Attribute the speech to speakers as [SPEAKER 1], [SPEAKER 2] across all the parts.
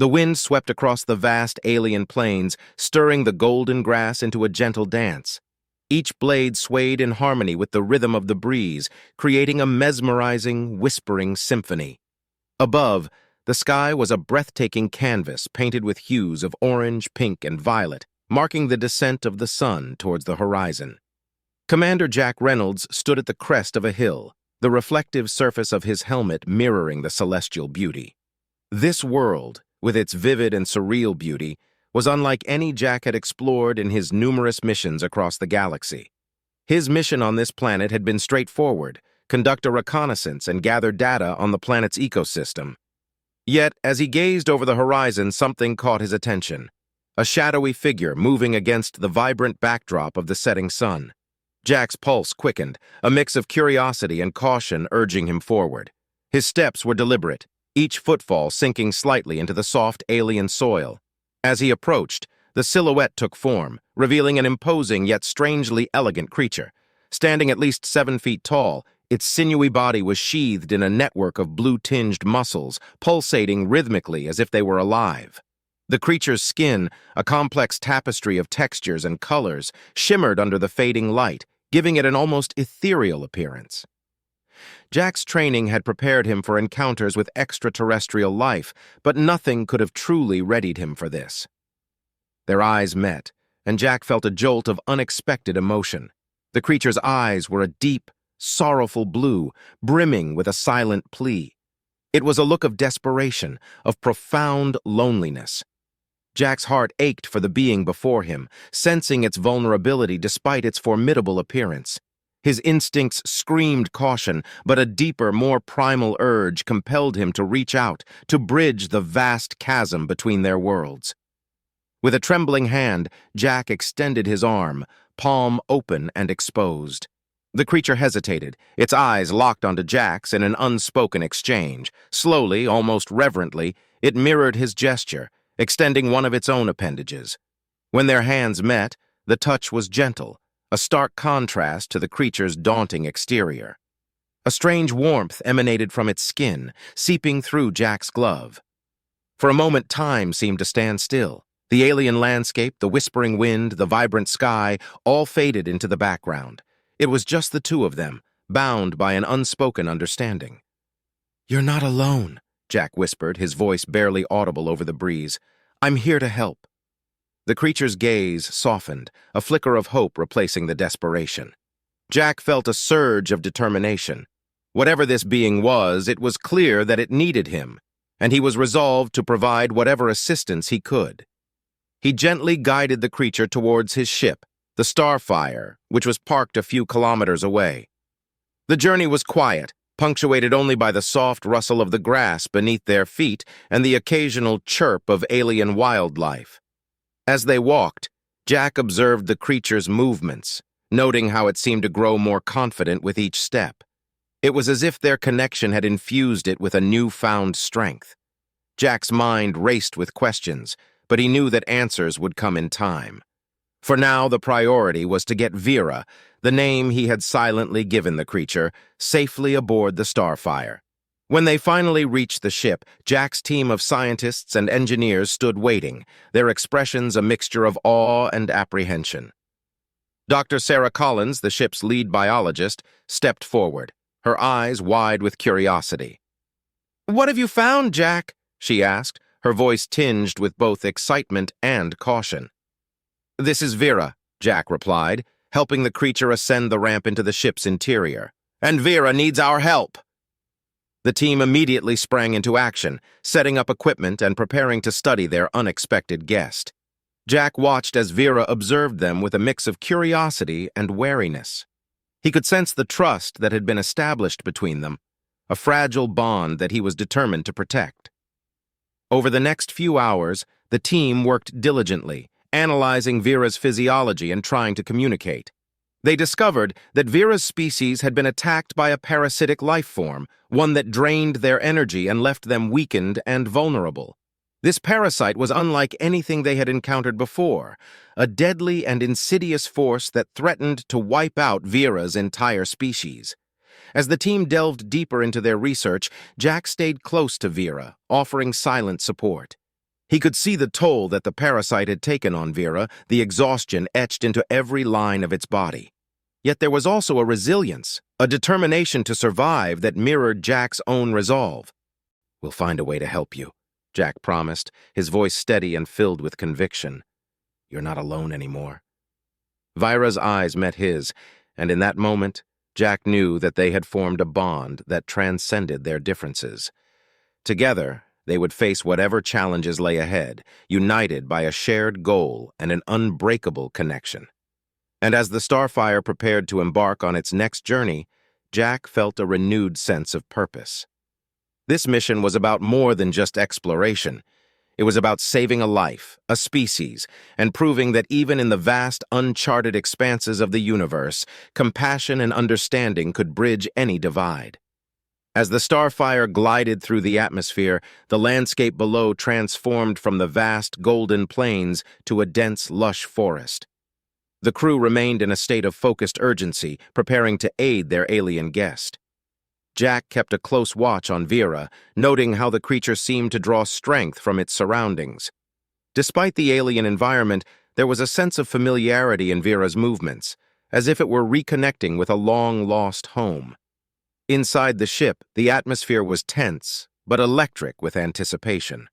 [SPEAKER 1] The wind swept across the vast alien plains, stirring the golden grass into a gentle dance. Each blade swayed in harmony with the rhythm of the breeze, creating a mesmerizing, whispering symphony. Above, the sky was a breathtaking canvas painted with hues of orange, pink, and violet, marking the descent of the sun towards the horizon. Commander Jack Reynolds stood at the crest of a hill, the reflective surface of his helmet mirroring the celestial beauty. This world, with its vivid and surreal beauty, was unlike any Jack had explored in his numerous missions across the galaxy. His mission on this planet had been straightforward: conduct a reconnaissance and gather data on the planet's ecosystem. Yet, as he gazed over the horizon, something caught his attention. A shadowy figure moving against the vibrant backdrop of the setting sun. Jack's pulse quickened, a mix of curiosity and caution urging him forward. His steps were deliberate, each footfall sinking slightly into the soft alien soil. As he approached, the silhouette took form, revealing an imposing yet strangely elegant creature. Standing at least 7 feet tall, its sinewy body was sheathed in a network of blue-tinged muscles, pulsating rhythmically as if they were alive. The creature's skin, a complex tapestry of textures and colors, shimmered under the fading light, giving it an almost ethereal appearance. Jack's training had prepared him for encounters with extraterrestrial life, but nothing could have truly readied him for this. Their eyes met, and Jack felt a jolt of unexpected emotion. The creature's eyes were a deep, sorrowful blue, brimming with a silent plea. It was a look of desperation, of profound loneliness. Jack's heart ached for the being before him, sensing its vulnerability despite its formidable appearance. His instincts screamed caution, but a deeper, more primal urge compelled him to reach out, to bridge the vast chasm between their worlds. With a trembling hand, Jack extended his arm, palm open and exposed. The creature hesitated, its eyes locked onto Jack's in an unspoken exchange. Slowly, almost reverently, it mirrored his gesture, extending one of its own appendages. When their hands met, the touch was gentle, a stark contrast to the creature's daunting exterior. A strange warmth emanated from its skin, seeping through Jack's glove. For a moment, time seemed to stand still. The alien landscape, the whispering wind, the vibrant sky, all faded into the background. It was just the two of them, bound by an unspoken understanding. "You're not alone," Jack whispered, his voice barely audible over the breeze. "I'm here to help." The creature's gaze softened, a flicker of hope replacing the desperation. Jack felt a surge of determination. Whatever this being was, it was clear that it needed him, and he was resolved to provide whatever assistance he could. He gently guided the creature towards his ship, the Starfire, which was parked a few kilometers away. The journey was quiet, punctuated only by the soft rustle of the grass beneath their feet and the occasional chirp of alien wildlife. As they walked, Jack observed the creature's movements, noting how it seemed to grow more confident with each step. It was as if their connection had infused it with a newfound strength. Jack's mind raced with questions, but he knew that answers would come in time. For now, the priority was to get Vera, the name he had silently given the creature, safely aboard the Starfire. When they finally reached the ship, Jack's team of scientists and engineers stood waiting, their expressions a mixture of awe and apprehension. Dr. Sarah Collins, the ship's lead biologist, stepped forward, her eyes wide with curiosity. "What have you found, Jack?" she asked, her voice tinged with both excitement and caution. "This is Vera," Jack replied, helping the creature ascend the ramp into the ship's interior. "And Vera needs our help." The team immediately sprang into action, setting up equipment and preparing to study their unexpected guest. Jack watched as Vera observed them with a mix of curiosity and wariness. He could sense the trust that had been established between them, a fragile bond that he was determined to protect. Over the next few hours, the team worked diligently, analyzing Vera's physiology and trying to communicate. They discovered that Vera's species had been attacked by a parasitic life form, one that drained their energy and left them weakened and vulnerable. This parasite was unlike anything they had encountered before, a deadly and insidious force that threatened to wipe out Vera's entire species. As the team delved deeper into their research, Jack stayed close to Vera, offering silent support. He could see the toll that the parasite had taken on Vera, the exhaustion etched into every line of its body. Yet there was also a resilience, a determination to survive that mirrored Jack's own resolve. "We'll find a way to help you," Jack promised, his voice steady and filled with conviction. "You're not alone anymore." Vira's eyes met his, and in that moment, Jack knew that they had formed a bond that transcended their differences. Together, they would face whatever challenges lay ahead, united by a shared goal and an unbreakable connection. And as the Starfire prepared to embark on its next journey, Jack felt a renewed sense of purpose. This mission was about more than just exploration. It was about saving a life, a species, and proving that even in the vast, uncharted expanses of the universe, compassion and understanding could bridge any divide. As the Starfire glided through the atmosphere, the landscape below transformed from the vast, golden plains to a dense, lush forest. The crew remained in a state of focused urgency, preparing to aid their alien guest. Jack kept a close watch on Vera, noting how the creature seemed to draw strength from its surroundings. Despite the alien environment, there was a sense of familiarity in Vera's movements, as if it were reconnecting with a long-lost home. Inside the ship, the atmosphere was tense, but electric with anticipation.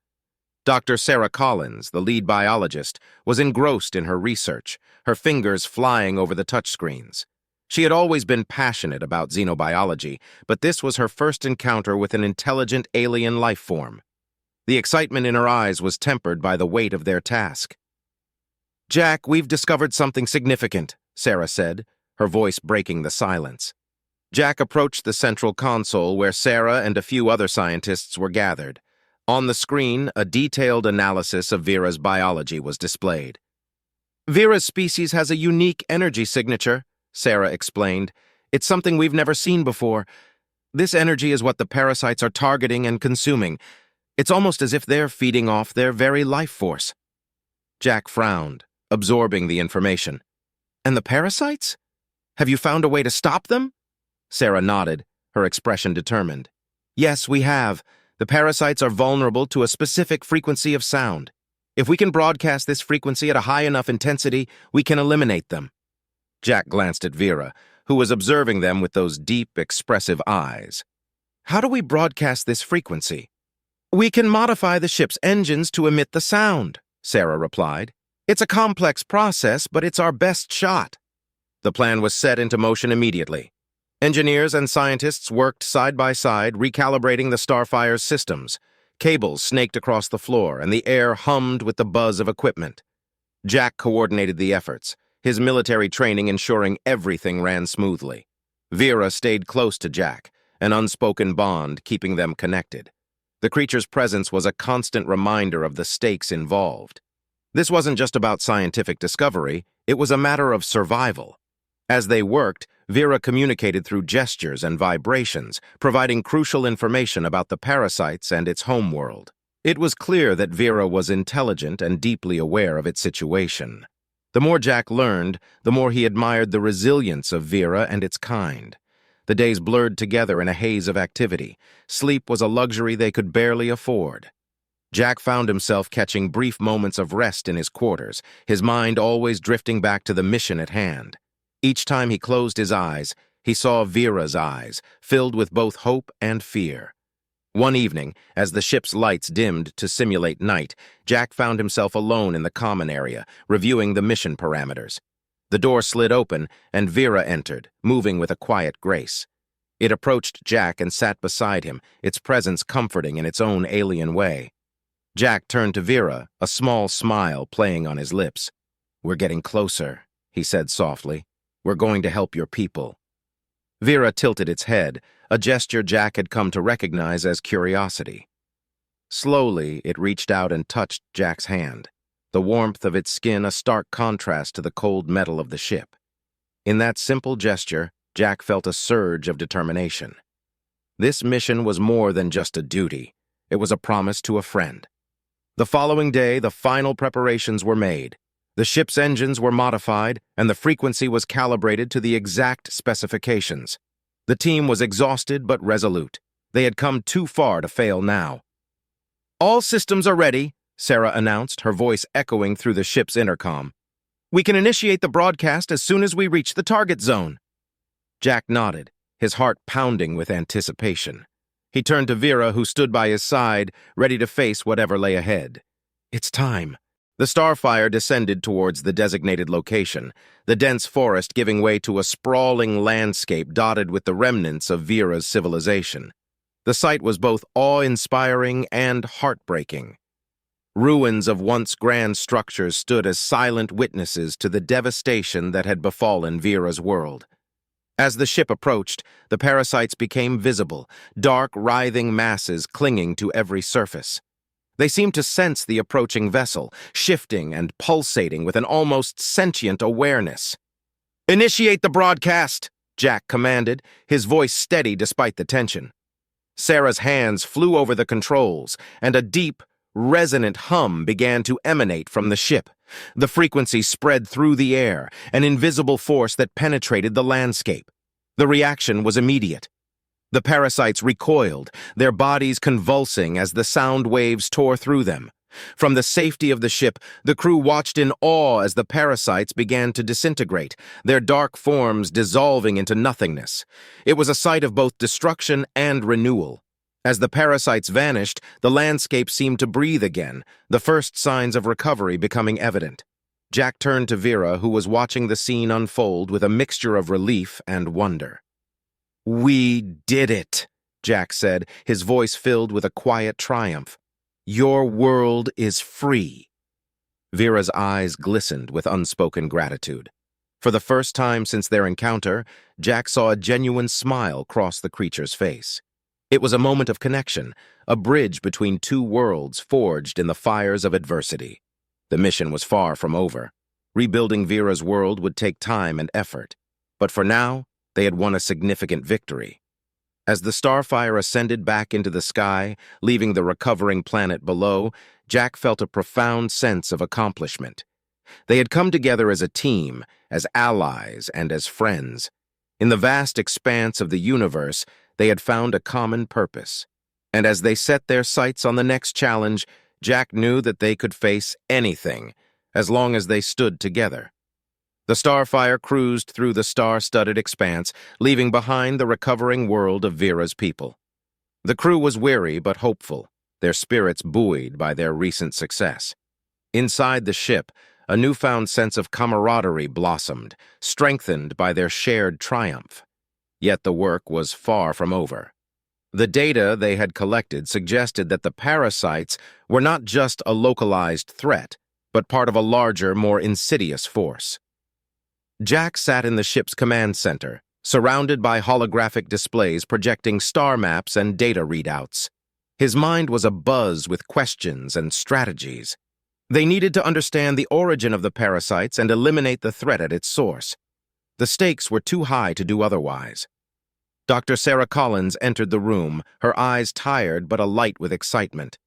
[SPEAKER 1] Dr. Sarah Collins, the lead biologist, was engrossed in her research, her fingers flying over the touchscreens. She had always been passionate about xenobiology, but this was her first encounter with an intelligent alien life form. The excitement in her eyes was tempered by the weight of their task. "Jack, we've discovered something significant," Sarah said, her voice breaking the silence. Jack approached the central console where Sarah and a few other scientists were gathered. On the screen, a detailed analysis of Vera's biology was displayed. "Vera's species has a unique energy signature," Sarah explained. "It's something we've never seen before. This energy is what the parasites are targeting and consuming. It's almost as if they're feeding off their very life force." Jack frowned, absorbing the information. "And the parasites? Have you found a way to stop them?" Sarah nodded, her expression determined. "Yes, we have. The parasites are vulnerable to a specific frequency of sound. If we can broadcast this frequency at a high enough intensity, we can eliminate them." Jack glanced at Vera, who was observing them with those deep, expressive eyes. "How do we broadcast this frequency?" "We can modify the ship's engines to emit the sound," Sarah replied. "It's a complex process, but it's our best shot." The plan was set into motion immediately. Engineers and scientists worked side by side, recalibrating the Starfire's systems. Cables snaked across the floor, and the air hummed with the buzz of equipment. Jack coordinated the efforts, his military training ensuring everything ran smoothly. Vera stayed close to Jack, an unspoken bond keeping them connected. The creature's presence was a constant reminder of the stakes involved. This wasn't just about scientific discovery, it was a matter of survival. As they worked, Vera communicated through gestures and vibrations, providing crucial information about the parasites and its homeworld. It was clear that Vera was intelligent and deeply aware of its situation. The more Jack learned, the more he admired the resilience of Vera and its kind. The days blurred together in a haze of activity. Sleep was a luxury they could barely afford. Jack found himself catching brief moments of rest in his quarters, his mind always drifting back to the mission at hand. Each time he closed his eyes, he saw Vera's eyes, filled with both hope and fear. One evening, as the ship's lights dimmed to simulate night, Jack found himself alone in the common area, reviewing the mission parameters. The door slid open, and Vera entered, moving with a quiet grace. It approached Jack and sat beside him, its presence comforting in its own alien way. Jack turned to Vera, a small smile playing on his lips. "We're getting closer," he said softly. "We're going to help your people." Vera tilted its head, a gesture Jack had come to recognize as curiosity. Slowly, it reached out and touched Jack's hand, the warmth of its skin a stark contrast to the cold metal of the ship. In that simple gesture, Jack felt a surge of determination. This mission was more than just a duty. It was a promise to a friend. The following day, the final preparations were made. The ship's engines were modified, and the frequency was calibrated to the exact specifications. The team was exhausted but resolute. They had come too far to fail now. "All systems are ready," Sarah announced, her voice echoing through the ship's intercom. "We can initiate the broadcast as soon as we reach the target zone." Jack nodded, his heart pounding with anticipation. He turned to Vera, who stood by his side, ready to face whatever lay ahead. "It's time." The Starfire descended towards the designated location, the dense forest giving way to a sprawling landscape dotted with the remnants of Vera's civilization. The sight was both awe-inspiring and heartbreaking. Ruins of once grand structures stood as silent witnesses to the devastation that had befallen Vera's world. As the ship approached, the parasites became visible, dark, writhing masses clinging to every surface. They seemed to sense the approaching vessel, shifting and pulsating with an almost sentient awareness. "Initiate the broadcast," Jack commanded, his voice steady despite the tension. Sarah's hands flew over the controls, and a deep, resonant hum began to emanate from the ship. The frequency spread through the air, an invisible force that penetrated the landscape. The reaction was immediate. The parasites recoiled, their bodies convulsing as the sound waves tore through them. From the safety of the ship, the crew watched in awe as the parasites began to disintegrate, their dark forms dissolving into nothingness. It was a sight of both destruction and renewal. As the parasites vanished, the landscape seemed to breathe again, the first signs of recovery becoming evident. Jack turned to Vera, who was watching the scene unfold with a mixture of relief and wonder. "We did it," Jack said, his voice filled with a quiet triumph. "Your world is free." Vera's eyes glistened with unspoken gratitude. For the first time since their encounter, Jack saw a genuine smile cross the creature's face. It was a moment of connection, a bridge between two worlds forged in the fires of adversity. The mission was far from over. Rebuilding Vera's world would take time and effort. But for now, they had won a significant victory. As the Starfire ascended back into the sky, leaving the recovering planet below, Jack felt a profound sense of accomplishment. They had come together as a team, as allies, and as friends. In the vast expanse of the universe, they had found a common purpose. And as they set their sights on the next challenge, Jack knew that they could face anything, as long as they stood together. The Starfire cruised through the star-studded expanse, leaving behind the recovering world of Vera's people. The crew was weary but hopeful, their spirits buoyed by their recent success. Inside the ship, a newfound sense of camaraderie blossomed, strengthened by their shared triumph. Yet the work was far from over. The data they had collected suggested that the parasites were not just a localized threat, but part of a larger, more insidious force. Jack sat in the ship's command center, surrounded by holographic displays projecting star maps and data readouts. His mind was abuzz with questions and strategies. They needed to understand the origin of the parasites and eliminate the threat at its source. The stakes were too high to do otherwise. Dr. Sarah Collins entered the room, her eyes tired but alight with excitement.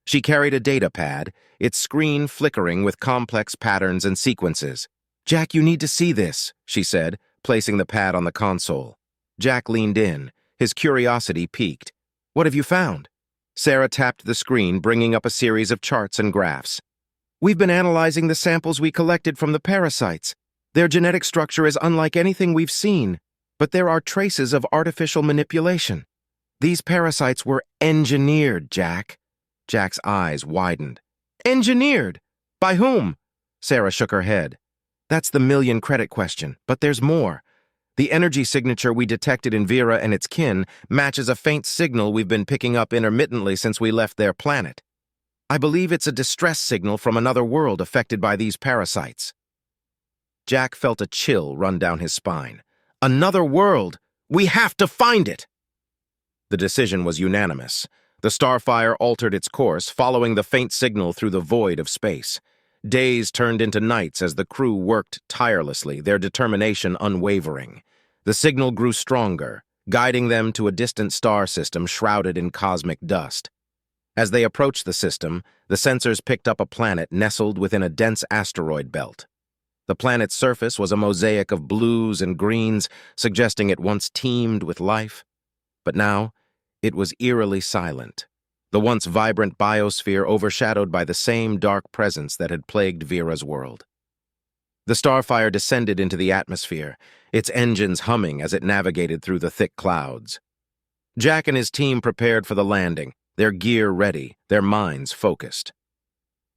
[SPEAKER 1] She carried a data pad, its screen flickering with complex patterns and sequences. "Jack, you need to see this," she said, placing the pad on the console. Jack leaned in, his curiosity piqued. "What have you found?" Sarah tapped the screen, bringing up a series of charts and graphs. "We've been analyzing the samples we collected from the parasites. Their genetic structure is unlike anything we've seen, but there are traces of artificial manipulation. These parasites were engineered, Jack." Jack's eyes widened. "Engineered? By whom?" Sarah shook her head. "That's the million-credit question, but there's more. The energy signature we detected in Vera and its kin matches a faint signal we've been picking up intermittently since we left their planet. I believe it's a distress signal from another world affected by these parasites." Jack felt a chill run down his spine. "Another world! We have to find it!" The decision was unanimous. The Starfire altered its course, following the faint signal through the void of space. Days turned into nights as the crew worked tirelessly, their determination unwavering. The signal grew stronger, guiding them to a distant star system shrouded in cosmic dust. As they approached the system, the sensors picked up a planet nestled within a dense asteroid belt. The planet's surface was a mosaic of blues and greens, suggesting it once teemed with life. But now, it was eerily silent. the once vibrant biosphere overshadowed by the same dark presence that had plagued Vera's world. The Starfire descended into the atmosphere, its engines humming as it navigated through the thick clouds. Jack and his team prepared for the landing, their gear ready, their minds focused.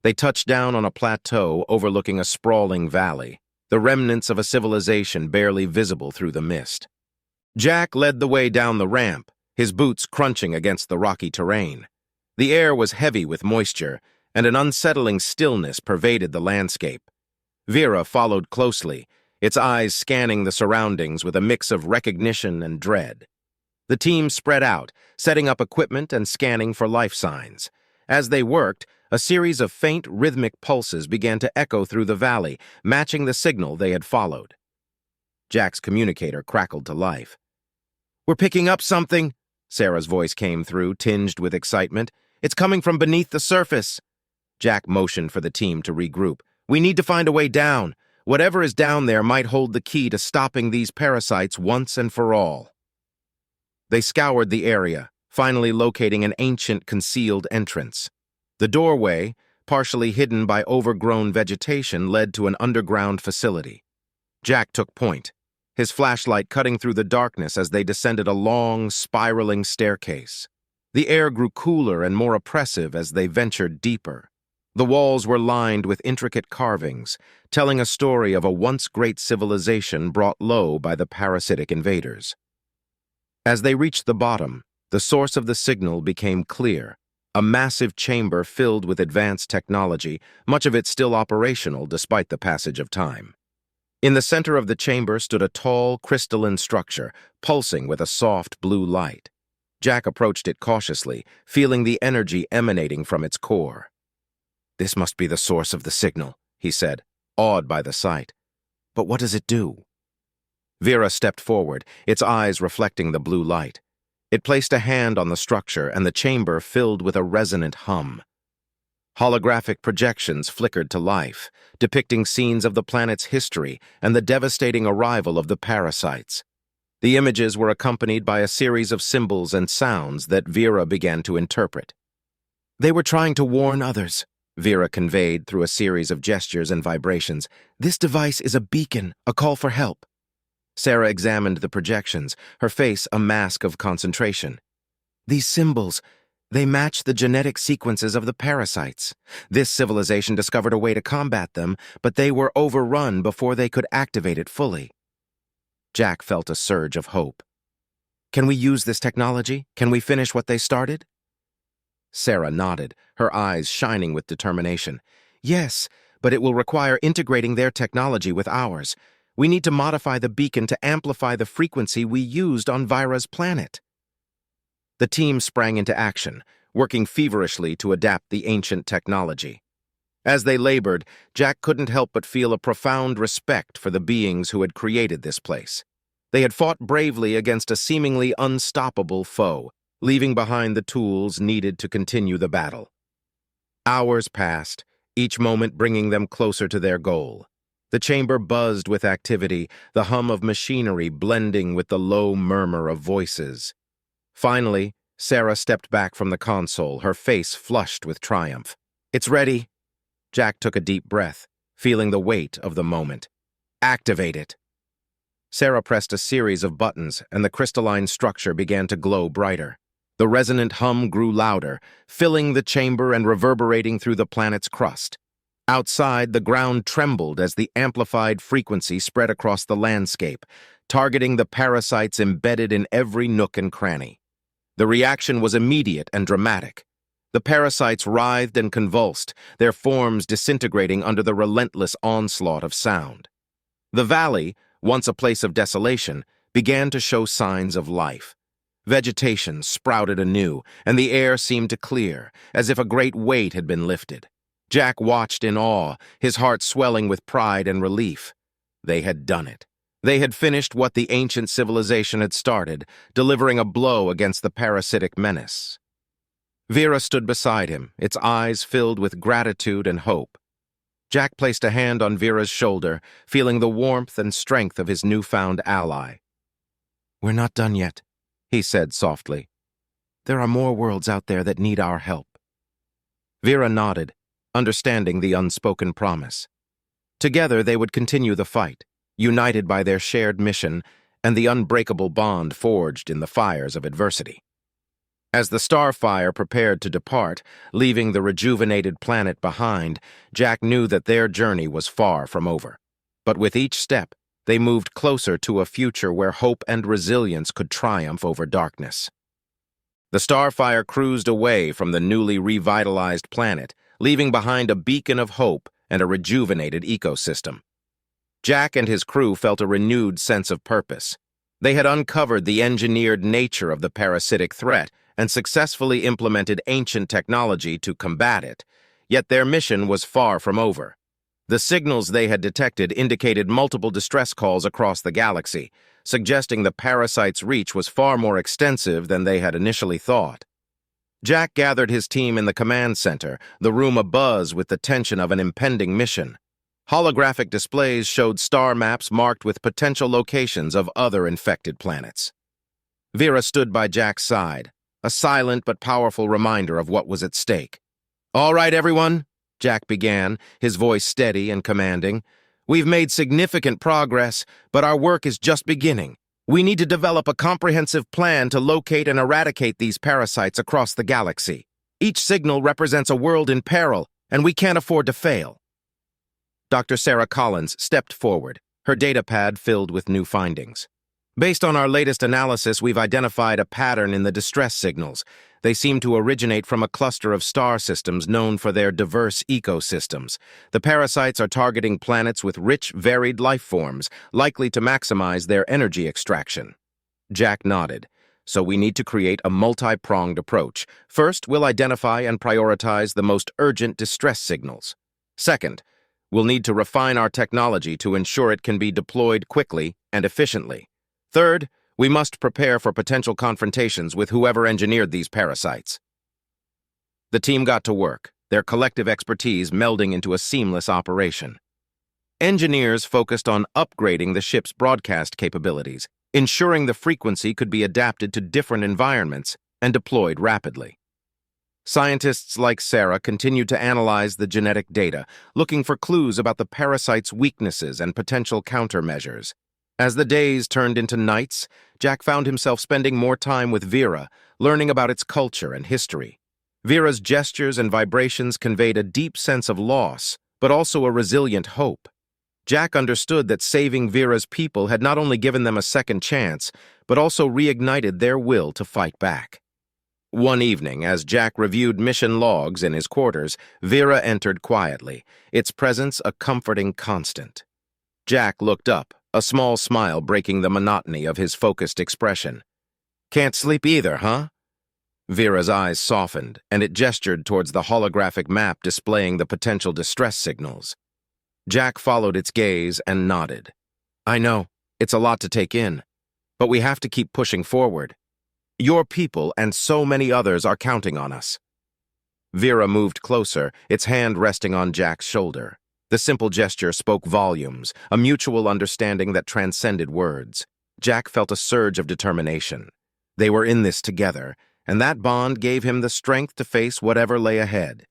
[SPEAKER 1] They touched down on a plateau overlooking a sprawling valley, the remnants of a civilization barely visible through the mist. Jack led the way down the ramp, his boots crunching against the rocky terrain. The air was heavy with moisture, and an unsettling stillness pervaded the landscape. Vera followed closely, its eyes scanning the surroundings with a mix of recognition and dread. The team spread out, setting up equipment and scanning for life signs. As they worked, a series of faint, rhythmic pulses began to echo through the valley, matching the signal they had followed. Jack's communicator crackled to life. "We're picking up something," Sarah's voice came through, tinged with excitement. "It's coming from beneath the surface." Jack motioned for the team to regroup. "We need to find a way down. Whatever is down there might hold the key to stopping these parasites once and for all." They scoured the area, finally locating an ancient concealed entrance. The doorway, partially hidden by overgrown vegetation, led to an underground facility. Jack took point, his flashlight cutting through the darkness as they descended a long, spiraling staircase. The air grew cooler and more oppressive as they ventured deeper. The walls were lined with intricate carvings, telling a story of a once great civilization brought low by the parasitic invaders. As they reached the bottom, the source of the signal became clear. A massive chamber filled with advanced technology, much of it still operational despite the passage of time. In the center of the chamber stood a tall, crystalline structure, pulsing with a soft blue light. Jack approached it cautiously, feeling the energy emanating from its core. "This must be the source of the signal," he said, awed by the sight. "But what does it do?" Vera stepped forward, its eyes reflecting the blue light. It placed a hand on the structure, and the chamber filled with a resonant hum. Holographic projections flickered to life, depicting scenes of the planet's history and the devastating arrival of the parasites. The images were accompanied by a series of symbols and sounds that Vera began to interpret. "They were trying to warn others," Vera conveyed through a series of gestures and vibrations. "This device is a beacon, a call for help." Sarah examined the projections, her face a mask of concentration. "These symbols, they match the genetic sequences of the parasites. This civilization discovered a way to combat them, but they were overrun before they could activate it fully." Jack felt a surge of hope. "Can we use this technology? Can we finish what they started?" Sarah nodded, her eyes shining with determination. "Yes, but it will require integrating their technology with ours. We need to modify the beacon to amplify the frequency we used on Vira's planet." The team sprang into action, working feverishly to adapt the ancient technology. As they labored, Jack couldn't help but feel a profound respect for the beings who had created this place. They had fought bravely against a seemingly unstoppable foe, leaving behind the tools needed to continue the battle. Hours passed, each moment bringing them closer to their goal. The chamber buzzed with activity, the hum of machinery blending with the low murmur of voices. Finally, Sarah stepped back from the console, her face flushed with triumph. "It's ready." Jack took a deep breath, feeling the weight of the moment. "Activate it." Sarah pressed a series of buttons, and the crystalline structure began to glow brighter. The resonant hum grew louder, filling the chamber and reverberating through the planet's crust. Outside, the ground trembled as the amplified frequency spread across the landscape, targeting the parasites embedded in every nook and cranny. The reaction was immediate and dramatic. The parasites writhed and convulsed, their forms disintegrating under the relentless onslaught of sound. The valley, once a place of desolation, began to show signs of life. Vegetation sprouted anew, and the air seemed to clear, as if a great weight had been lifted. Jack watched in awe, his heart swelling with pride and relief. They had done it. They had finished what the ancient civilization had started, delivering a blow against the parasitic menace. Vera stood beside him, its eyes filled with gratitude and hope. Jack placed a hand on Vera's shoulder, feeling the warmth and strength of his newfound ally. "We're not done yet," he said softly. There are more worlds out there that need our help. Vera nodded, understanding the unspoken promise. Together they would continue the fight, united by their shared mission and the unbreakable bond forged in the fires of adversity. As the Starfire prepared to depart, leaving the rejuvenated planet behind, Jack knew that their journey was far from over. But with each step, they moved closer to a future where hope and resilience could triumph over darkness. The Starfire cruised away from the newly revitalized planet, leaving behind a beacon of hope and a rejuvenated ecosystem. Jack and his crew felt a renewed sense of purpose. They had uncovered the engineered nature of the parasitic threat and successfully implemented ancient technology to combat it, yet their mission was far from over. The signals they had detected indicated multiple distress calls across the galaxy, suggesting the parasite's reach was far more extensive than they had initially thought. Jack gathered his team in the command center, the room abuzz with the tension of an impending mission. Holographic displays showed star maps marked with potential locations of other infected planets. Vera stood by Jack's side, a silent but powerful reminder of what was at stake. "All right, everyone," Jack began, his voice steady and commanding. "We've made significant progress, but our work is just beginning. We need to develop a comprehensive plan to locate and eradicate these parasites across the galaxy. Each signal represents a world in peril, and we can't afford to fail." Dr. Sarah Collins stepped forward, her datapad filled with new findings. "Based on our latest analysis, we've identified a pattern in the distress signals. They seem to originate from a cluster of star systems known for their diverse ecosystems. The parasites are targeting planets with rich, varied life forms, likely to maximize their energy extraction." Jack nodded. "So we need to create a multi-pronged approach. First, we'll identify and prioritize the most urgent distress signals. Second, we'll need to refine our technology to ensure it can be deployed quickly and efficiently. Third, we must prepare for potential confrontations with whoever engineered these parasites." The team got to work, their collective expertise melding into a seamless operation. Engineers focused on upgrading the ship's broadcast capabilities, ensuring the frequency could be adapted to different environments and deployed rapidly. Scientists like Sarah continued to analyze the genetic data, looking for clues about the parasite's weaknesses and potential countermeasures. As the days turned into nights, Jack found himself spending more time with Vera, learning about its culture and history. Vera's gestures and vibrations conveyed a deep sense of loss, but also a resilient hope. Jack understood that saving Vera's people had not only given them a second chance, but also reignited their will to fight back. One evening, as Jack reviewed mission logs in his quarters, Vera entered quietly, its presence a comforting constant. Jack looked up, a small smile breaking the monotony of his focused expression. "Can't sleep either, huh?" Vera's eyes softened, and it gestured towards the holographic map displaying the potential distress signals. Jack followed its gaze and nodded. "I know, it's a lot to take in, but we have to keep pushing forward. Your people and so many others are counting on us." Vera moved closer, its hand resting on Jack's shoulder. The simple gesture spoke volumes, a mutual understanding that transcended words. Jack felt a surge of determination. They were in this together, and that bond gave him the strength to face whatever lay ahead.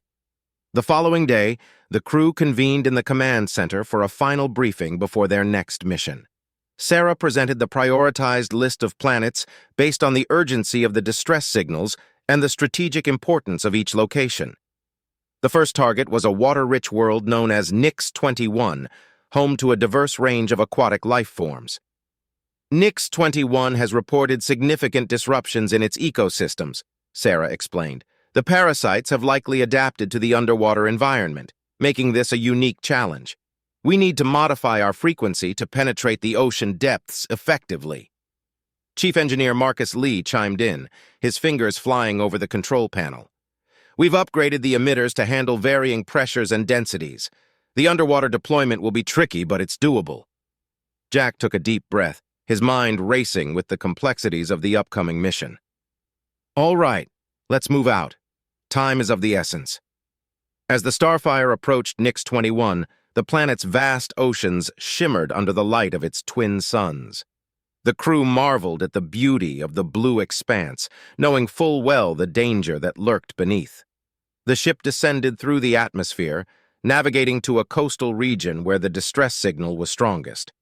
[SPEAKER 1] The following day, the crew convened in the command center for a final briefing before their next mission. Sarah presented the prioritized list of planets based on the urgency of the distress signals and the strategic importance of each location. The first target was a water-rich world known as Nix-21, home to a diverse range of aquatic life forms. Nix-21 has reported significant disruptions in its ecosystems, Sarah explained. The parasites have likely adapted to the underwater environment, making this a unique challenge. We need to modify our frequency to penetrate the ocean depths effectively. Chief Engineer Marcus Lee chimed in, his fingers flying over the control panel. "We've upgraded the emitters to handle varying pressures and densities. The underwater deployment will be tricky, but it's doable." Jack took a deep breath, his mind racing with the complexities of the upcoming mission. "All right, let's move out. Time is of the essence." As the Starfire approached Nix-21, the planet's vast oceans shimmered under the light of its twin suns. The crew marveled at the beauty of the blue expanse, knowing full well the danger that lurked beneath. The ship descended through the atmosphere, navigating to a coastal region where the distress signal was strongest.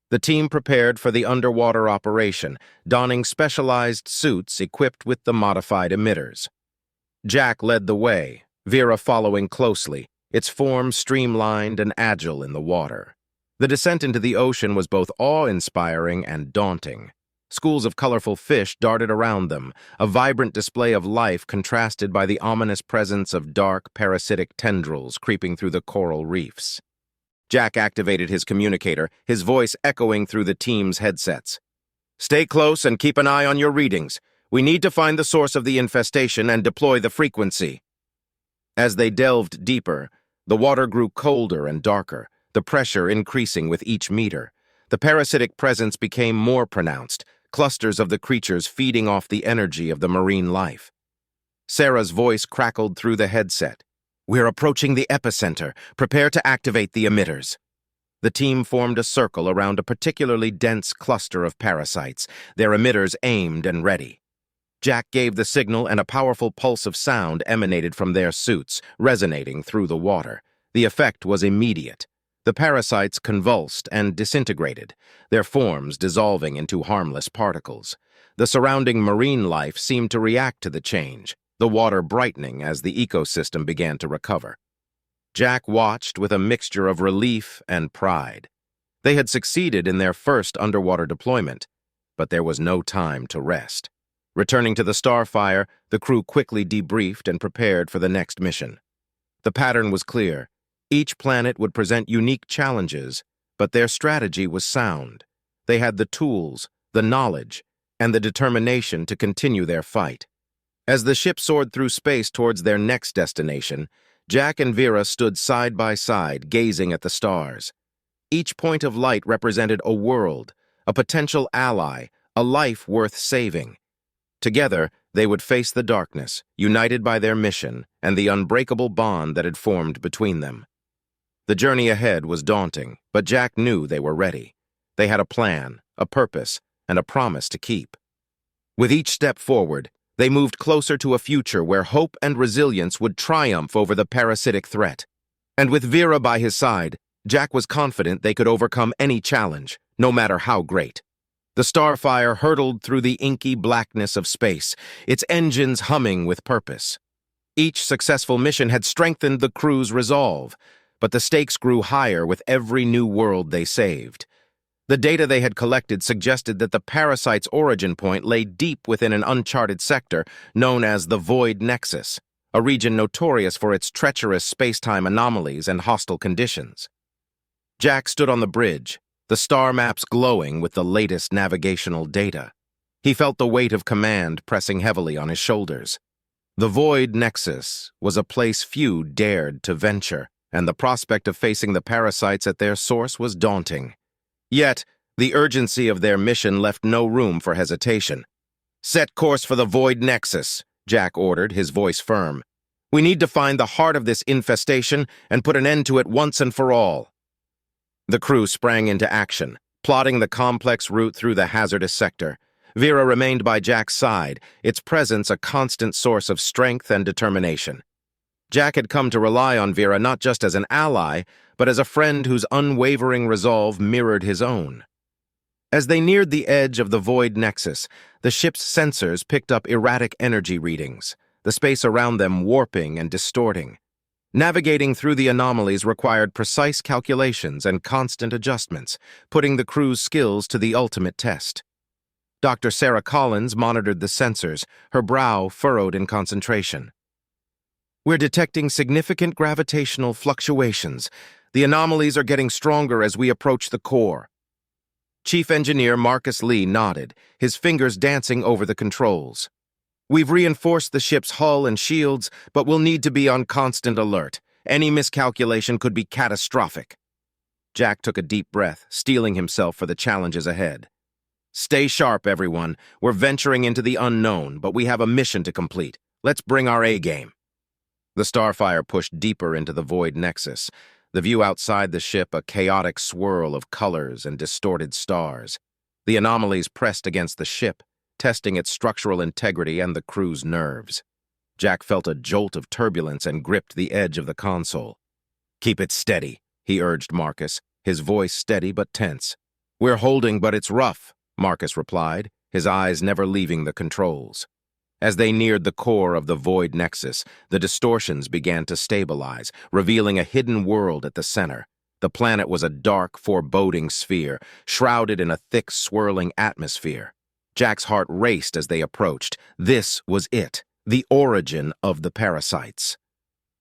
[SPEAKER 1] The team prepared for the underwater operation, donning specialized suits equipped with the modified emitters. Jack led the way, Vera following closely, its form streamlined and agile in the water. The descent into the ocean was both awe-inspiring and daunting. Schools of colorful fish darted around them, a vibrant display of life contrasted by the ominous presence of dark, parasitic tendrils creeping through the coral reefs. Jack activated his communicator, his voice echoing through the team's headsets. "Stay close and keep an eye on your readings. We need to find the source of the infestation and deploy the frequency." As they delved deeper, the water grew colder and darker, the pressure increasing with each meter. The parasitic presence became more pronounced, clusters of the creatures feeding off the energy of the marine life. Sarah's voice crackled through the headset. "We're approaching the epicenter. Prepare to activate the emitters." The team formed a circle around a particularly dense cluster of parasites, their emitters aimed and ready. Jack gave the signal and a powerful pulse of sound emanated from their suits, resonating through the water. The effect was immediate. The parasites convulsed and disintegrated, their forms dissolving into harmless particles. The surrounding marine life seemed to react to the change, the water brightening as the ecosystem began to recover. Jack watched with a mixture of relief and pride. They had succeeded in their first underwater deployment, but there was no time to rest. Returning to the Starfire, the crew quickly debriefed and prepared for the next mission. The pattern was clear. Each planet would present unique challenges, but their strategy was sound. They had the tools, the knowledge, and the determination to continue their fight. As the ship soared through space towards their next destination, Jack and Vera stood side by side, gazing at the stars. Each point of light represented a world, a potential ally, a life worth saving. Together, they would face the darkness, united by their mission and the unbreakable bond that had formed between them. The journey ahead was daunting, but Jack knew they were ready. They had a plan, a purpose, and a promise to keep. With each step forward, they moved closer to a future where hope and resilience would triumph over the parasitic threat. And with Vera by his side, Jack was confident they could overcome any challenge, no matter how great. The Starfire hurtled through the inky blackness of space, its engines humming with purpose. Each successful mission had strengthened the crew's resolve, but the stakes grew higher with every new world they saved. The data they had collected suggested that the parasite's origin point lay deep within an uncharted sector known as the Void Nexus, a region notorious for its treacherous space-time anomalies and hostile conditions. Jack stood on the bridge, the star maps glowing with the latest navigational data. He felt the weight of command pressing heavily on his shoulders. The Void Nexus was a place few dared to venture, and the prospect of facing the parasites at their source was daunting. Yet, the urgency of their mission left no room for hesitation. "Set course for the Void Nexus," Jack ordered, his voice firm. "We need to find the heart of this infestation and put an end to it once and for all." The crew sprang into action, plotting the complex route through the hazardous sector. Vera remained by Jack's side, its presence a constant source of strength and determination. Jack had come to rely on Vera not just as an ally, but as a friend whose unwavering resolve mirrored his own. As they neared the edge of the Void Nexus, the ship's sensors picked up erratic energy readings, the space around them warping and distorting. Navigating through the anomalies required precise calculations and constant adjustments, putting the crew's skills to the ultimate test. Dr. Sarah Collins monitored the sensors, her brow furrowed in concentration. "We're detecting significant gravitational fluctuations. The anomalies are getting stronger as we approach the core." Chief Engineer Marcus Lee nodded, his fingers dancing over the controls. "We've reinforced the ship's hull and shields, but we'll need to be on constant alert. Any miscalculation could be catastrophic." Jack took a deep breath, steeling himself for the challenges ahead. "Stay sharp, everyone. We're venturing into the unknown, but we have a mission to complete. Let's bring our A-game." The Starfire pushed deeper into the Void Nexus, the view outside the ship a chaotic swirl of colors and distorted stars. The anomalies pressed against the ship, testing its structural integrity and the crew's nerves. Jack felt a jolt of turbulence and gripped the edge of the console. "Keep it steady," he urged Marcus, his voice steady but tense. "We're holding, but it's rough," Marcus replied, his eyes never leaving the controls. As they neared the core of the Void Nexus, the distortions began to stabilize, revealing a hidden world at the center. The planet was a dark, foreboding sphere, shrouded in a thick, swirling atmosphere. Jack's heart raced as they approached. This was it, the origin of the parasites.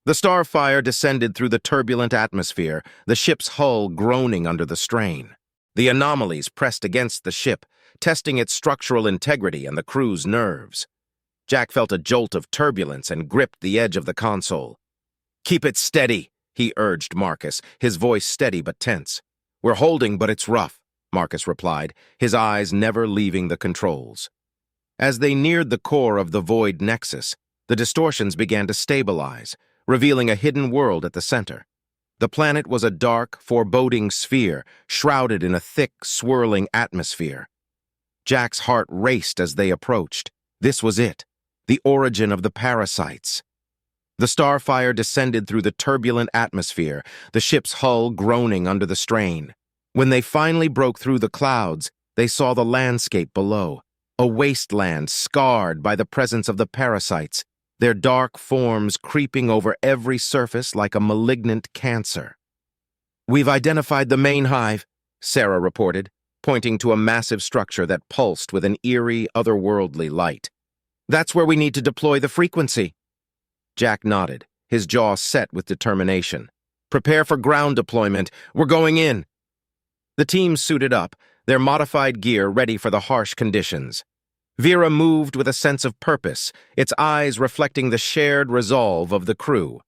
[SPEAKER 1] The starfire descended through the turbulent atmosphere, the ship's hull groaning under the strain. The anomalies pressed against the ship, testing its structural integrity and the crew's nerves. Jack felt a jolt of turbulence and gripped the edge of the console. "Keep it steady," he urged Marcus, his voice steady but tense. "We're holding, but it's rough," Marcus replied, his eyes never leaving the controls. As they neared the core of the Void Nexus, the distortions began to stabilize, revealing a hidden world at the center. The planet was a dark, foreboding sphere, shrouded in a thick, swirling atmosphere. Jack's heart raced as they approached. This was it, the origin of the parasites. The starfire descended through the turbulent atmosphere, the ship's hull groaning under the strain. When they finally broke through the clouds, they saw the landscape below, a wasteland scarred by the presence of the parasites, their dark forms creeping over every surface like a malignant cancer. "We've identified the main hive," Sarah reported, pointing to a massive structure that pulsed with an eerie, otherworldly light. "That's where we need to deploy the frequency." Jack nodded, his jaw set with determination. "Prepare for ground deployment. We're going in." The team suited up, their modified gear ready for the harsh conditions. Vera moved with a sense of purpose, its eyes reflecting the shared resolve of the crew.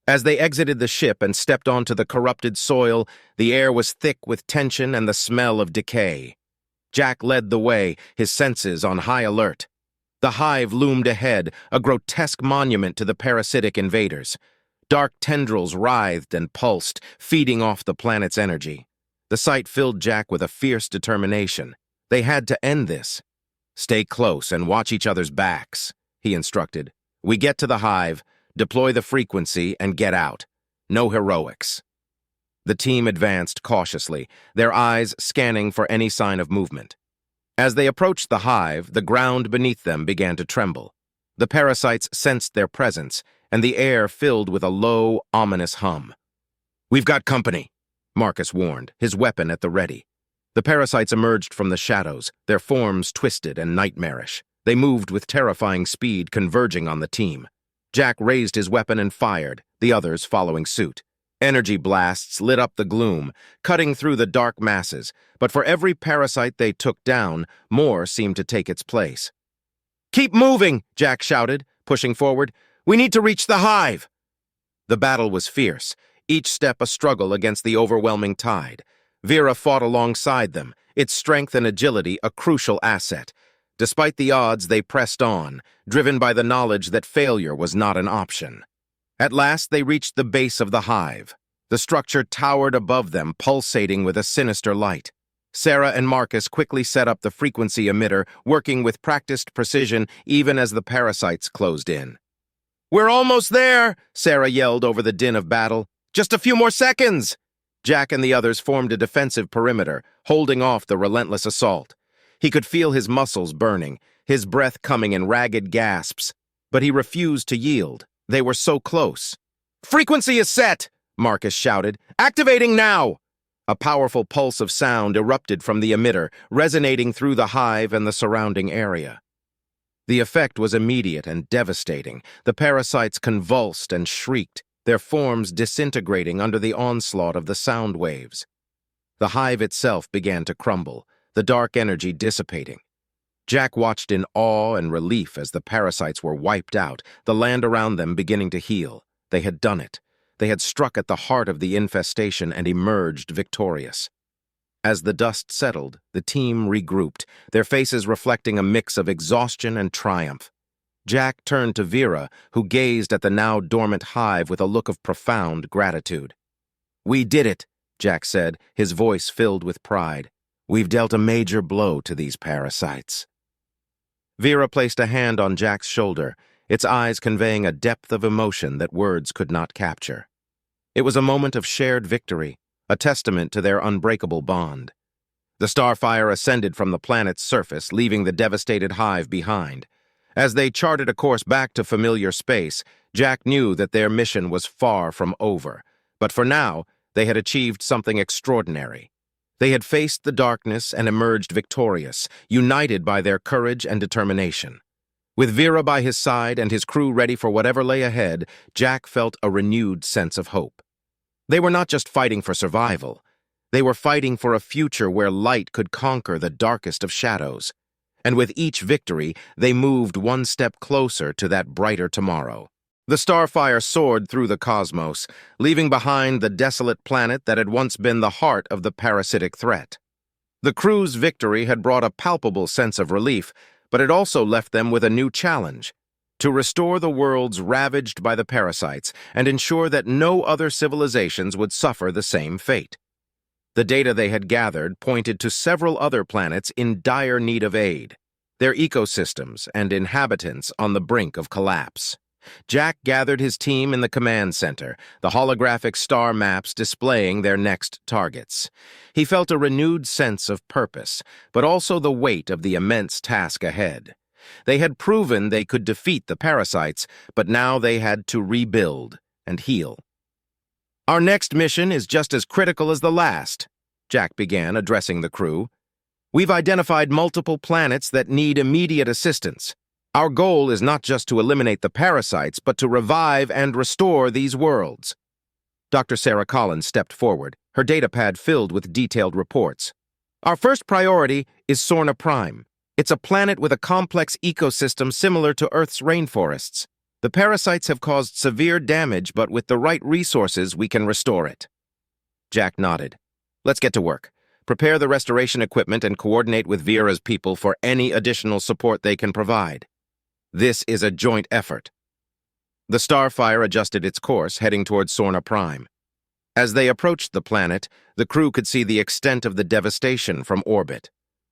[SPEAKER 1] As they exited the ship and stepped onto the corrupted soil, the air was thick with tension and the smell of decay. Jack led the way, his senses on high alert. The hive loomed ahead, a grotesque monument to the parasitic invaders. Dark tendrils writhed and pulsed, feeding off the planet's energy. The sight filled Jack with a fierce determination. They had to end this. "Stay close and watch each other's backs," he instructed. "We get to the hive, deploy the frequency, and get out. No heroics." The team advanced cautiously, their eyes scanning for any sign of movement. As they approached the hive, the ground beneath them began to tremble. The parasites sensed their presence, and the air filled with a low, ominous hum. "We've got company," Marcus warned, his weapon at the ready. The parasites emerged from the shadows, their forms twisted and nightmarish. They moved with terrifying speed, converging on the team. Jack raised his weapon and fired, the others following suit. Energy blasts lit up the gloom, cutting through the dark masses, but for every parasite they took down, more seemed to take its place. "Keep moving!" Jack shouted, pushing forward. "We need to reach the hive!" The battle was fierce, each step a struggle against the overwhelming tide. Vera fought alongside them, its strength and agility a crucial asset. Despite the odds, they pressed on, driven by the knowledge that failure was not an option. At last, they reached the base of the hive. The structure towered above them, pulsating with a sinister light. Sarah and Marcus quickly set up the frequency emitter, working with practiced precision even as the parasites closed in. "We're almost there!" Sarah yelled over the din of battle. "Just a few more seconds!" Jack and the others formed a defensive perimeter, holding off the relentless assault. He could feel his muscles burning, his breath coming in ragged gasps, but he refused to yield. They were so close. "Frequency is set!" Marcus shouted. "Activating now!" A powerful pulse of sound erupted from the emitter, resonating through the hive and the surrounding area. The effect was immediate and devastating. The parasites convulsed and shrieked, their forms disintegrating under the onslaught of the sound waves. The hive itself began to crumble, the dark energy dissipating. Jack watched in awe and relief as the parasites were wiped out, the land around them beginning to heal. They had done it. They had struck at the heart of the infestation and emerged victorious. As the dust settled, the team regrouped, their faces reflecting a mix of exhaustion and triumph. Jack turned to Vera, who gazed at the now dormant hive with a look of profound gratitude. "We did it," Jack said, his voice filled with pride. We've dealt a major blow to these parasites. Vera placed a hand on Jack's shoulder, its eyes conveying a depth of emotion that words could not capture. It was a moment of shared victory, a testament to their unbreakable bond. The starfire ascended from the planet's surface, leaving the devastated hive behind. As they charted a course back to familiar space, Jack knew that their mission was far from over. But for now, they had achieved something extraordinary. They had faced the darkness and emerged victorious, united by their courage and determination. With Vera by his side and his crew ready for whatever lay ahead, Jack felt a renewed sense of hope. They were not just fighting for survival. They were fighting for a future where light could conquer the darkest of shadows. And with each victory, they moved one step closer to that brighter tomorrow. The starfire soared through the cosmos, leaving behind the desolate planet that had once been the heart of the parasitic threat. The crew's victory had brought a palpable sense of relief, but it also left them with a new challenge: to restore the worlds ravaged by the parasites and ensure that no other civilizations would suffer the same fate. The data they had gathered pointed to several other planets in dire need of aid, their ecosystems and inhabitants on the brink of collapse. Jack gathered his team in the command center, the holographic star maps displaying their next targets. He felt a renewed sense of purpose, but also the weight of the immense task ahead. They had proven they could defeat the parasites, but now they had to rebuild and heal. "Our next mission is just as critical as the last," Jack began, addressing the crew. "We've identified multiple planets that need immediate assistance. Our goal is not just to eliminate the parasites, but to revive and restore these worlds." Dr. Sarah Collins stepped forward, her datapad filled with detailed reports. "Our first priority is Sorna Prime. It's a planet with a complex ecosystem similar to Earth's rainforests. The parasites have caused severe damage, but with the right resources, we can restore it." Jack nodded. "Let's get to work. Prepare the restoration equipment and coordinate with Vera's people for any additional support they can provide. This is a joint effort." The starfire adjusted its course, heading towards Sorna Prime. As they approached the planet, the crew could see the extent of the devastation from orbit.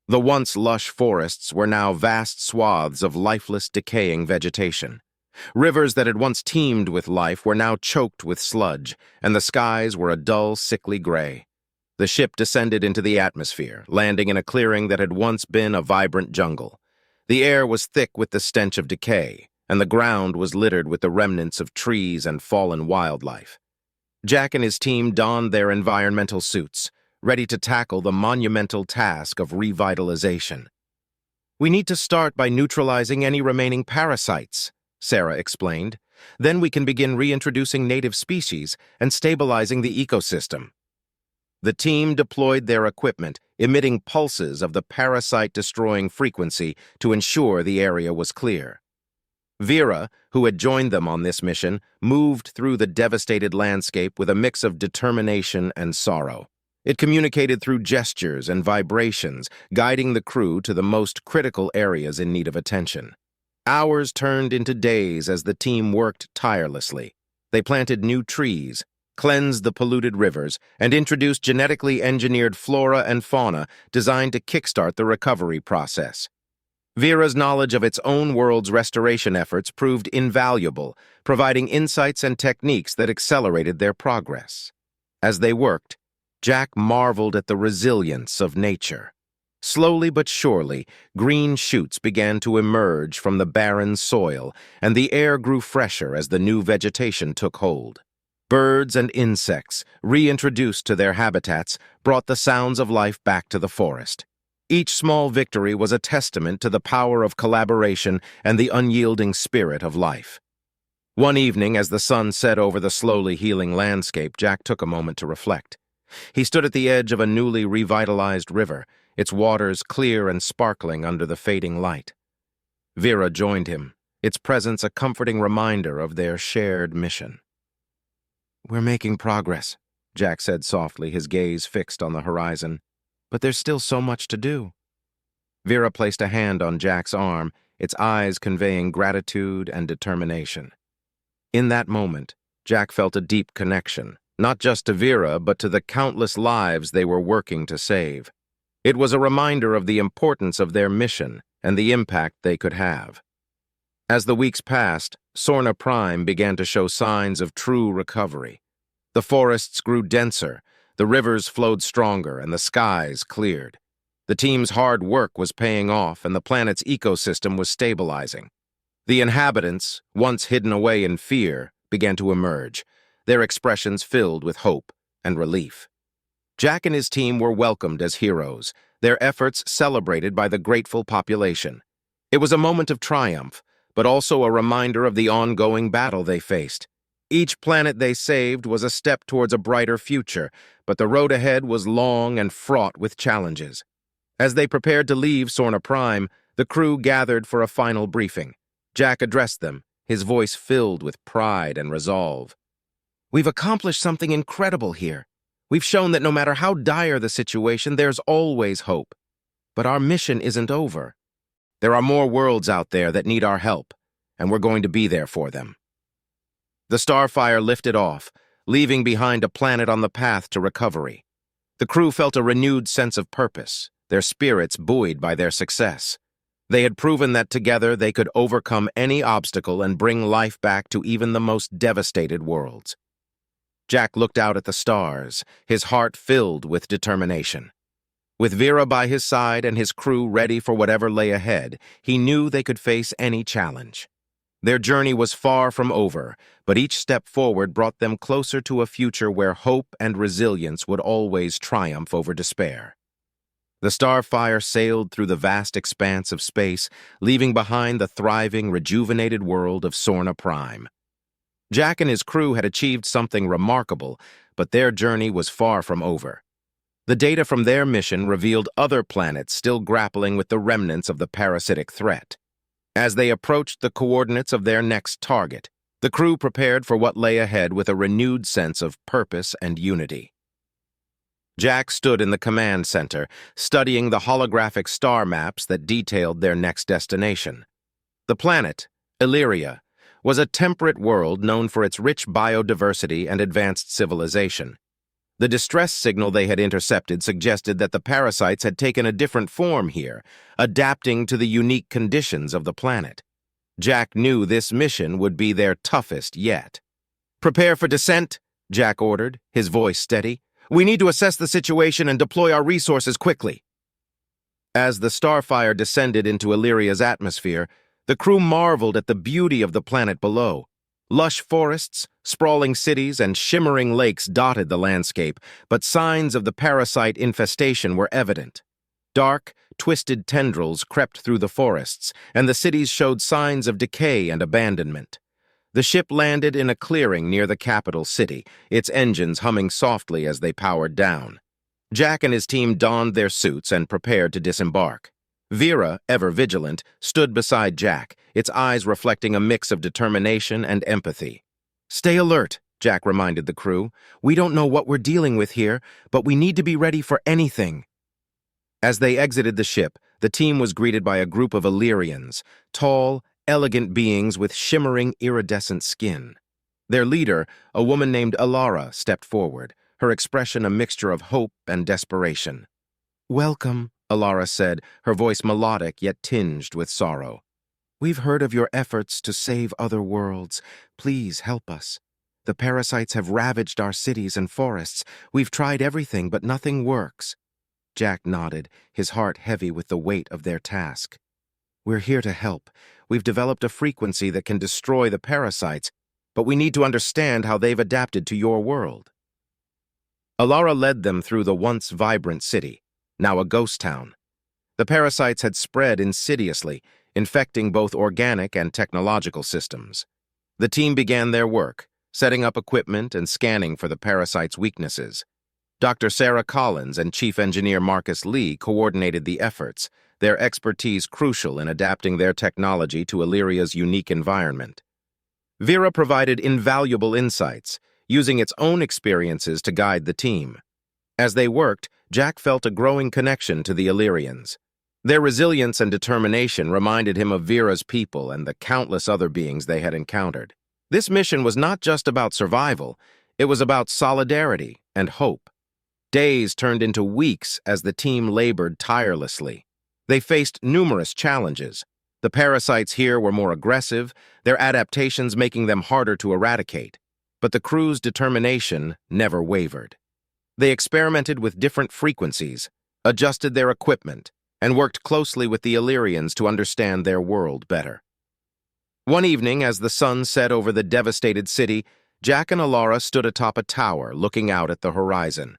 [SPEAKER 1] The once lush forests were now vast swaths of lifeless, decaying vegetation. Rivers that had once teemed with life were now choked with sludge, and the skies were a dull, sickly gray. The ship descended into the atmosphere, landing in a clearing that had once been a vibrant jungle. The air was thick with the stench of decay, and the ground was littered with the remnants of trees and fallen wildlife. Jack and his team donned their environmental suits, ready to tackle the monumental task of revitalization. "We need to start by neutralizing any remaining parasites," Sarah explained. "Then we can begin reintroducing native species and stabilizing the ecosystem." The team deployed their equipment, emitting pulses of the parasite-destroying frequency to ensure the area was clear. Vera, who had joined them on this mission, moved through the devastated landscape with a mix of determination and sorrow. It communicated through gestures and vibrations, guiding the crew to the most critical areas in need of attention. Hours turned into days as the team worked tirelessly. They planted new trees, cleansed the polluted rivers, and introduced genetically engineered flora and fauna designed to kickstart the recovery process. Vera's knowledge of its own world's restoration efforts proved invaluable, providing insights and techniques that accelerated their progress. As they worked, Jack marveled at the resilience of nature. Slowly but surely, green shoots began to emerge from the barren soil, and the air grew fresher as the new vegetation took hold. Birds and insects, reintroduced to their habitats, brought the sounds of life back to the forest. Each small victory was a testament to the power of collaboration and the unyielding spirit of life. One evening, as the sun set over the slowly healing landscape, Jack took a moment to reflect. He stood at the edge of a newly revitalized river, its waters clear and sparkling under the fading light. Vera joined him, its presence a comforting reminder of their shared mission. "We're making progress," Jack said softly, his gaze fixed on the horizon. "But there's still so much to do." Vera placed a hand on Jack's arm, its eyes conveying gratitude and determination. In that moment, Jack felt a deep connection, not just to Vera, but to the countless lives they were working to save. It was a reminder of the importance of their mission and the impact they could have. As the weeks passed, Sorna Prime began to show signs of true recovery. The forests grew denser, the rivers flowed stronger, and the skies cleared. The team's hard work was paying off, and the planet's ecosystem was stabilizing. The inhabitants, once hidden away in fear, began to emerge, their expressions filled with hope and relief. Jack and his team were welcomed as heroes, their efforts celebrated by the grateful population. It was a moment of triumph, but also a reminder of the ongoing battle they faced. Each planet they saved was a step towards a brighter future, but the road ahead was long and fraught with challenges. As they prepared to leave Sorna Prime, the crew gathered for a final briefing. Jack addressed them, his voice filled with pride and resolve. "We've accomplished something incredible here. We've shown that no matter how dire the situation, there's always hope. But our mission isn't over. There are more worlds out there that need our help, and we're going to be there for them." The Starfire lifted off, leaving behind a planet on the path to recovery. The crew felt a renewed sense of purpose, their spirits buoyed by their success. They had proven that together they could overcome any obstacle and bring life back to even the most devastated worlds. Jack looked out at the stars, his heart filled with determination. With Vera by his side and his crew ready for whatever lay ahead, he knew they could face any challenge. Their journey was far from over, but each step forward brought them closer to a future where hope and resilience would always triumph over despair. The Starfire sailed through the vast expanse of space, leaving behind the thriving, rejuvenated world of Sorna Prime. Jack and his crew had achieved something remarkable, but their journey was far from over. The data from their mission revealed other planets still grappling with the remnants of the parasitic threat. As they approached the coordinates of their next target, the crew prepared for what lay ahead with a renewed sense of purpose and unity. Jack stood in the command center, studying the holographic star maps that detailed their next destination. The planet, Alyria, was a temperate world known for its rich biodiversity and advanced civilization. The distress signal they had intercepted suggested that the parasites had taken a different form here, adapting to the unique conditions of the planet. Jack knew this mission would be their toughest yet. "Prepare for descent," Jack ordered, his voice steady. "We need to assess the situation and deploy our resources quickly." As the Starfire descended into Alyria's atmosphere, the crew marveled at the beauty of the planet below. Lush forests, sprawling cities, and shimmering lakes dotted the landscape, but signs of the parasite infestation were evident. Dark, twisted tendrils crept through the forests, and the cities showed signs of decay and abandonment. The ship landed in a clearing near the capital city, its engines humming softly as they powered down. Jack and his team donned their suits and prepared to disembark. Vera, ever vigilant, stood beside Jack, its eyes reflecting a mix of determination and empathy. "Stay alert," Jack reminded the crew. "We don't know what we're dealing with here, but we need to be ready for anything." As they exited the ship, the team was greeted by a group of Alyrians, tall, elegant beings with shimmering, iridescent skin. Their leader, a woman named Alyria, stepped forward, her expression a mixture of hope and desperation. "Welcome," Alyria said, her voice melodic yet tinged with sorrow. "We've heard of your efforts to save other worlds. Please help us. The parasites have ravaged our cities and forests. We've tried everything, but nothing works." Jack nodded, his heart heavy with the weight of their task. "We're here to help. We've developed a frequency that can destroy the parasites, but we need to understand how they've adapted to your world." Alyria led them through the once vibrant city, now a ghost town. The parasites had spread insidiously, infecting both organic and technological systems. The team began their work, setting up equipment and scanning for the parasites' weaknesses. Dr. Sarah Collins and Chief Engineer Marcus Lee coordinated the efforts, their expertise crucial in adapting their technology to Alyria's unique environment. Vera provided invaluable insights, using its own experiences to guide the team. As they worked, Jack felt a growing connection to the Alyrians. Their resilience and determination reminded him of Vera's people and the countless other beings they had encountered. This mission was not just about survival, it was about solidarity and hope. Days turned into weeks as the team labored tirelessly. They faced numerous challenges. The parasites here were more aggressive, their adaptations making them harder to eradicate. But the crew's determination never wavered. They experimented with different frequencies, adjusted their equipment, and worked closely with the Alyrians to understand their world better. One evening, as the sun set over the devastated city, Jack and Alara stood atop a tower looking out at the horizon.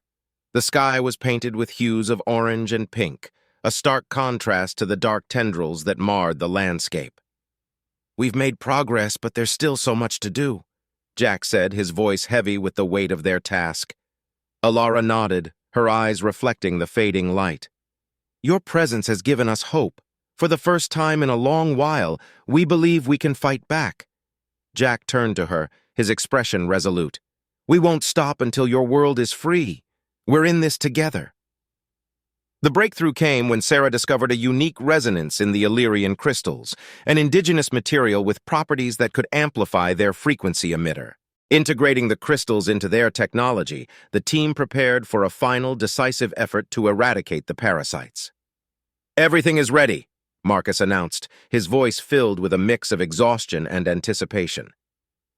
[SPEAKER 1] The sky was painted with hues of orange and pink, a stark contrast to the dark tendrils that marred the landscape. "We've made progress, but there's still so much to do," Jack said, his voice heavy with the weight of their task. Alara nodded, her eyes reflecting the fading light. "Your presence has given us hope. For the first time in a long while, we believe we can fight back." Jack turned to her, his expression resolute. "We won't stop until your world is free. We're in this together." The breakthrough came when Sarah discovered a unique resonance in the Alyrian crystals, an indigenous material with properties that could amplify their frequency emitter. Integrating the crystals into their technology, the team prepared for a final, decisive effort to eradicate the parasites. "Everything is ready," Marcus announced, his voice filled with a mix of exhaustion and anticipation.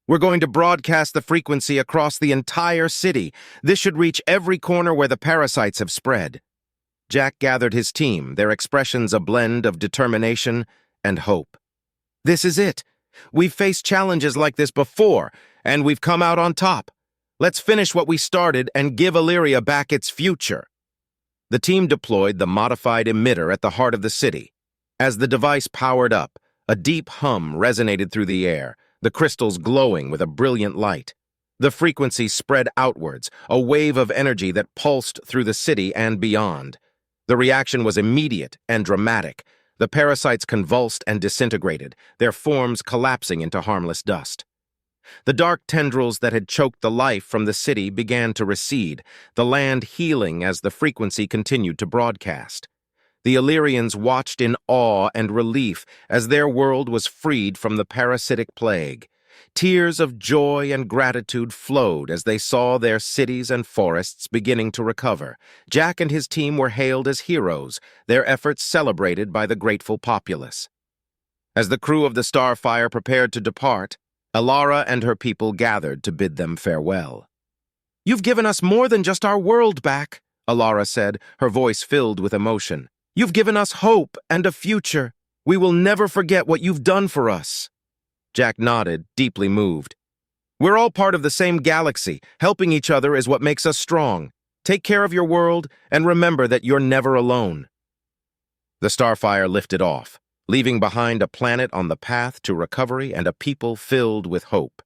[SPEAKER 1] "We're going to broadcast the frequency across the entire city. This should reach every corner where the parasites have spread." Jack gathered his team, their expressions a blend of determination and hope. "This is it. We've faced challenges like this before, and we've come out on top. Let's finish what we started and give Alyria back its future." The team deployed the modified emitter at the heart of the city. As the device powered up, a deep hum resonated through the air, the crystals glowing with a brilliant light. The frequency spread outwards, a wave of energy that pulsed through the city and beyond. The reaction was immediate and dramatic. The parasites convulsed and disintegrated, their forms collapsing into harmless dust. The dark tendrils that had choked the life from the city began to recede, the land healing as the frequency continued to broadcast. The Alyrians watched in awe and relief as their world was freed from the parasitic plague. Tears of joy and gratitude flowed as they saw their cities and forests beginning to recover. Jack and his team were hailed as heroes, their efforts celebrated by the grateful populace. As the crew of the Starfire prepared to depart, Alara and her people gathered to bid them farewell. "You've given us more than just our world back," Alara said, her voice filled with emotion. "You've given us hope and a future. We will never forget what you've done for us." Jack nodded, deeply moved. "We're all part of the same galaxy. Helping each other is what makes us strong. Take care of your world, and remember that you're never alone." The Starfire lifted off, leaving behind a planet on the path to recovery and a people filled with hope.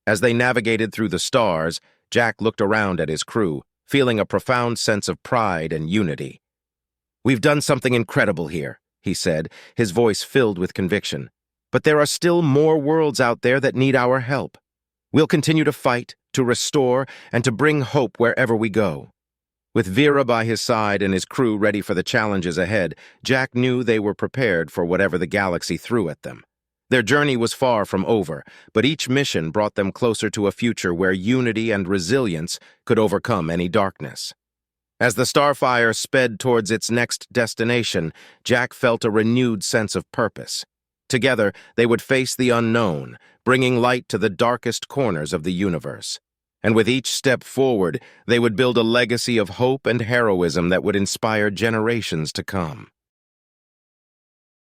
[SPEAKER 1] As they navigated through the stars, Jack looked around at his crew, feeling a profound sense of pride and unity. "We've done something incredible here," he said, his voice filled with conviction. "But there are still more worlds out there that need our help. We'll continue to fight, to restore, and to bring hope wherever we go." With Vera by his side and his crew ready for the challenges ahead, Jack knew they were prepared for whatever the galaxy threw at them. Their journey was far from over, but each mission brought them closer to a future where unity and resilience could overcome any darkness. As the Starfire sped towards its next destination, Jack felt a renewed sense of purpose. Together, they would face the unknown, bringing light to the darkest corners of the universe. And with each step forward, they would build a legacy of hope and heroism that would inspire generations to come.